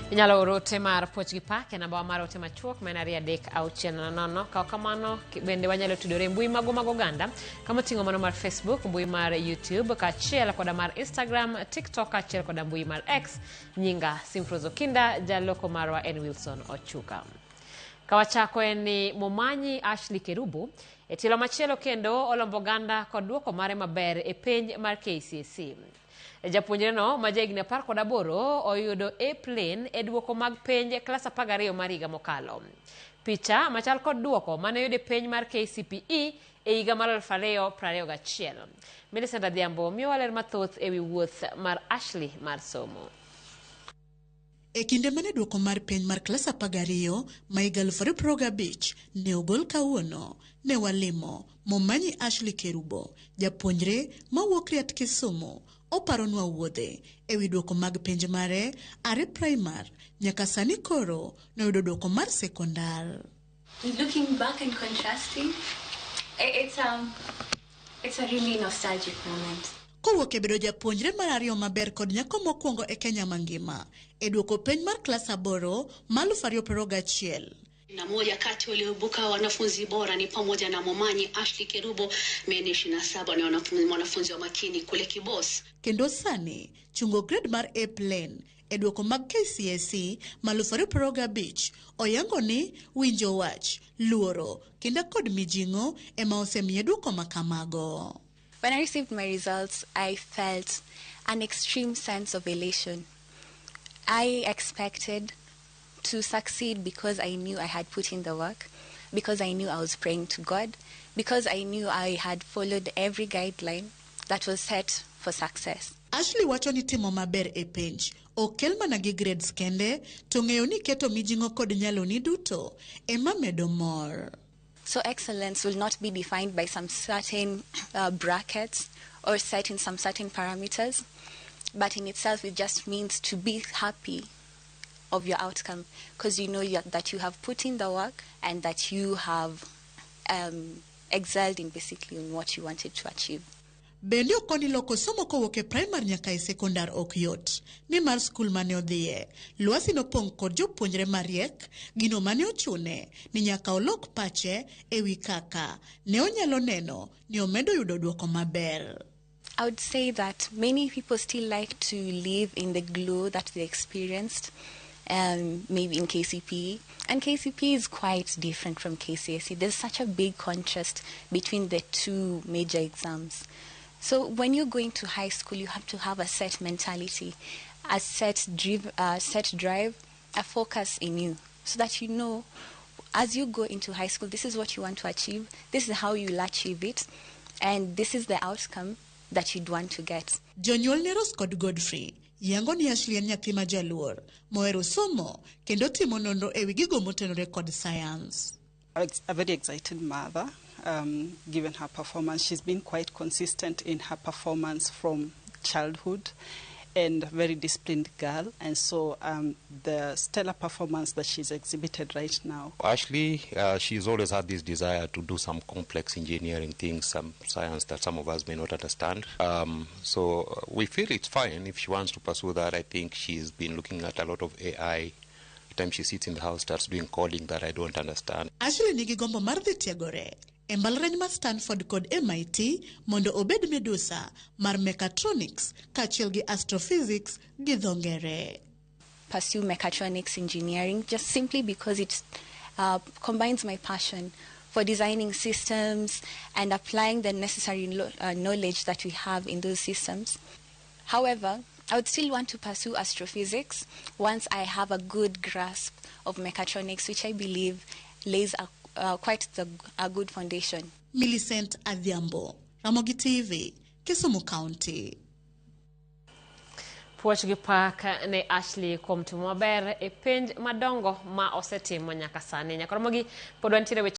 Inyalo oro ote mar puoch gi pak e namba mar ote machuok ma en 3-6-nono. Kao kamano bende wanyalo tudore e mbui mago mag oganda kama oting'o mano mar Facebook, mbui mar YouTube, kaachiel koda mar Instagram, TikTok kaachiel koda mbui mar X. Nyinga Simfrozo Kinda, jaloko marwa en Wilson Ochuka. Kawachako en ni Momanyi Ashley Kerubo e tilo machielo kendo olombo oganda kod duoko mare maber e penj mar KCSE. Japuonjre no ma jahigni 18 oyudo A-plane e duoko mag penj klas 12 mar higa mokalo. Picha machal kod duoko mane oyudo penj mar KCPE e higa mar 2021. Millicent Adhiambo miyowa ler mathoth ewi wuoth mar Ashley mar somo. E kinde mane duoko mar penj mar klas 12 ma higa 2025 ne ogol kawuono, ne walimo Momanyi Ashley Kerubo, japuonjre mawuok Riat Kisumu, oparonwa wuodhe ewi duoko mag penj mare are primar nyaka sani koro noyudo duoko mar sekondar. Looking back and contrasting, it's a really nostalgic moment. Kowuok e bedo japuonjre mar ariyo maber kod nyako mokwongo e Kenya mangima e duoko penj mar klas 8 ma 2021. Na moja kati walioibuka wanafunzi bora ni pamoja na Momanyi Ashley Kerubo, mwenye 27 ni mwanafunzi wa makini kule Kibos. Kendo sani chungo grade mar A-plane e duoko mag KCSE ma 2025 oyango ni winjo wach, luoro, kendo kod mijing'o ema osemiye duoko makamago. When I received my results, I felt an extreme sense of elation. I expected to succeed because I knew I had put in the work, because I knew I was praying to God, because I knew I had followed every guideline that was set for success. Ashley wacho ni timo maber e penj okel mana gi grades kende, to ng'eyo ni keto mijing'o kod nyalo ni duto ema medo mor. So excellence will not be defined by some certain brackets or set in some certain parameters, but in itself it just means to be happy of your outcome, because you know that you have put in the work and that you have excelled in basically in what you wanted to achieve. Bende okoni loko somo kowuok e primar nyaka e sekondar ok yot, ni mar skul mane odhiye lwasi nopong' kod jopuonjre mariek, gino mane ochune ni nyaka olok pache ewi kaka ne onyalo neno ni omedo yudo duoko maber. I would say that many people still like to live in the glow that they experienced maybe in KCPE, and KCPE is quite different from KCSE. There's such a big contrast between the two major exams. So when you're going to high school, you have to have a set mentality, a set drive, a focus in you, so that you know as you go into high school, this is what you want to achieve, this is how you'll achieve it, and this is the outcome that you'd want to get. Jonyuol ne Rose kod Godfrey yango ni Ashley en nyathi ma jaluor mohero somo kendo timo nonro ewi gigo motenore kod science. A very excited mother, given her performance. She's been quite consistent in her performance from childhood, and a very disciplined girl, and so the stellar performance that she's exhibited right now. Ashley, she's always had this desire to do some complex engineering things, some science that some of us may not understand. So we feel it's fine if she wants to pursue that. I think she's been looking at a lot of AI. Time she sits in the house, starts doing coding that I don't understand. Ashley nigi gombo mar dhi tiegore e mbalariany mar Stanford kod MIT mondo obed medusa mar mechatronics kaachiel gi astrophysics gi dho ngere. Pursue mechatronics engineering just simply because it combines my passion for designing systems and applying the necessary knowledge that we have in those systems. However, I would still want to pursue astrophysics once I have a good grasp of mechatronics, which I believe lays quite a good foundation. Millicent Adhiambo, Ramogi TV, Kisumu County. Puoch gi pak ne Ashley kuom timo maber e penj madongo ma osetimo nyaka sani. Nyaka Ramogi pod wantiere